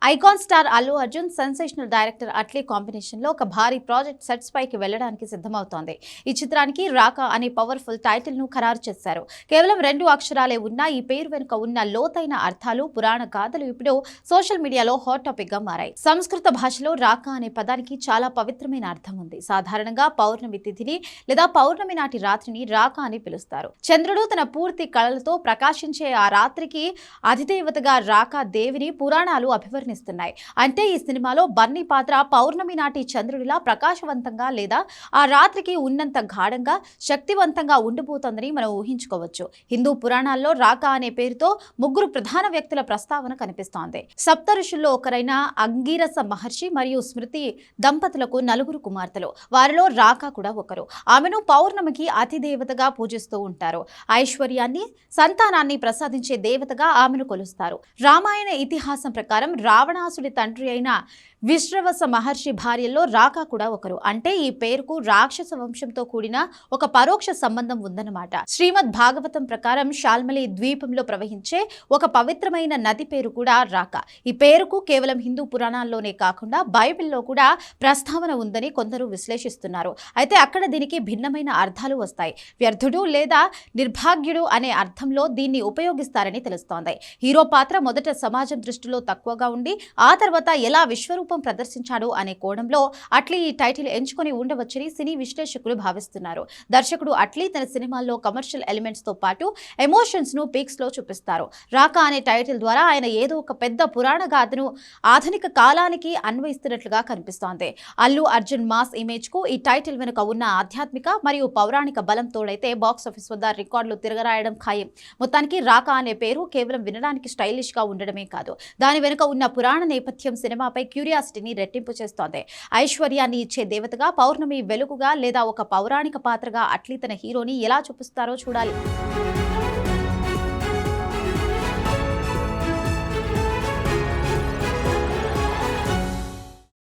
Icon star Allu Arjun sensational director Atlee combination లో ఒక భారీ ప్రాజెక్ట్ సెట్స్ పైకి వెళ్లడానికి సిద్ధమవుతోంది. ఈ చిత్రానికి రాకా అనే పవర్ఫుల్ టైటిల్ ను ఖరారు చేశారు. కేవలం 2 అక్షరాలే ఉన్న ఈ పేరు వెనుక ఉన్న లోతైన అర్థాలు, పురాణ గాథలు ఇప్పుడు సోషల్ మీడియాలో హాట్ టాపిక్ గా మారాయి. సంస్కృత భాషలో రాకా అనే పదానికి చాలా పవిత్రమైన అర్థం ఉంది. సాధారణంగా పౌర్ణమి తిథిని లేదా పౌర్ణమి నాటి రాత్రిని రాకా అని పిలుస్తారు. చంద్రుడు తన పూర్తి కళలతో ప్రకాశించే ఆ రాత్రికి అధిదేవతగా రాకా దేవిని పురాణాలు అభివర్ణిస్తున్నాయి. అంటే ఈ సినిమాలో బన్నీ పాత్ర పౌర్ణమి నాటి చంద్రుడిలా ప్రకాశవంతంగా లేదా ఆ రాత్రికి ఉన్నంత గాఢంగా శక్తివంతంగా ఉండబోతోందని మనం ఊహించుకోవచ్చు. హిందూ పురాణాల్లో రాకా అనే పేరుతో 3 ప్రధాన వ్యక్తుల ప్రస్తావన కనిపిస్తోంది. సప్త ఋషుల్లో ఒకరైన అంగీరస మహర్షి మరియు స్మృతి దంపతులకు 4 కుమార్తెలు. వారిలో రాకా కూడా ఒకరు. ఆమెను పౌర్ణమికి అతిదేవతగా పూజిస్తూ ఉంటారు. ఐశ్వర్యాన్ని, సంతానాన్ని ప్రసాదించే దేవతగా ఆమెను కొలుస్తారు. రామాయణ ఇతిహాసం ప్రకారం రావణాసుడి తండ్రి అయిన విశ్రవస మహర్షి భార్యల్లో రాకా కూడా ఒకరు. అంటే ఈ పేరుకు రాక్షస వంశంతో కూడిన ఒక పరోక్ష సంబంధం ఉందన్నమాట. శ్రీమద్ భాగవతం ప్రకారం శాల్మలి ద్వీపంలో ప్రవహించే ఒక పవిత్రమైన నది పేరు కూడా రాకా. ఈ పేరుకు కేవలం హిందూ పురాణాల్లోనే కాకుండా బైబిల్లో కూడా ప్రస్తావన ఉందని కొందరు విశ్లేషిస్తున్నారు. అయితే అక్కడ దీనికి భిన్నమైన అర్థాలు వస్తాయి. వ్యర్థుడు లేదా నిర్భాగ్యుడు అనే అర్థంలో దీన్ని ఉపయోగిస్తారని తెలుస్తోంది. హీరో పాత్ర మొదట సమాజం దృష్టిలో తక్కువగా ఉండి ఆ తర్వాత ఎలా విశ్వరూపం ప్రదర్శించాడు అనే కోణంలో అట్లీ ఈ టైటిల్ ఎంచుకొని ఉండవచ్చని సినీ విశ్లేషకులు భావిస్తున్నారు. దర్శకుడు అట్లీ తన సినిమాల్లో కమర్షియల్ ఎలిమెంట్స్ తో పాటు ఎమోషన్స్ ను పీక్స్ లో చూపిస్తారు. రాకా అనే టైటిల్ ద్వారా ఆయన ఏదో ఒక పెద్ద పురాణ గాథను ఆధునిక కాలానికి అన్వయిస్తున్నట్లుగా కనిపిస్తోంది. అల్లు అర్జున్ మాస్ ఇమేజ్ కు ఈ టైటిల్ వెనుక ఉన్న ఆధ్యాత్మిక మరియు పౌరాణిక బలం తోడైతే బాక్స్ ఆఫీస్ వద్ద రికార్డులు తిరగరాయడం ఖాయం. మొత్తానికి రాకా అనే పేరు కేవలం వినడానికి స్టైలిష్ గా ఉండడమే కాదు, దాని వెనుక ఉన్న పురాణ నేపథ్యం సినిమాపై క్యూరియాసిటీని రెట్టింపు చేస్తోంది. ఐశ్వర్యాన్ని ఇచ్చే దేవతగా, పౌర్ణమి వెలుగుగా లేదా ఒక పౌరాణిక పాత్రగా అట్లీ తన హీరోని ఎలా చూపిస్తారో చూడాలి.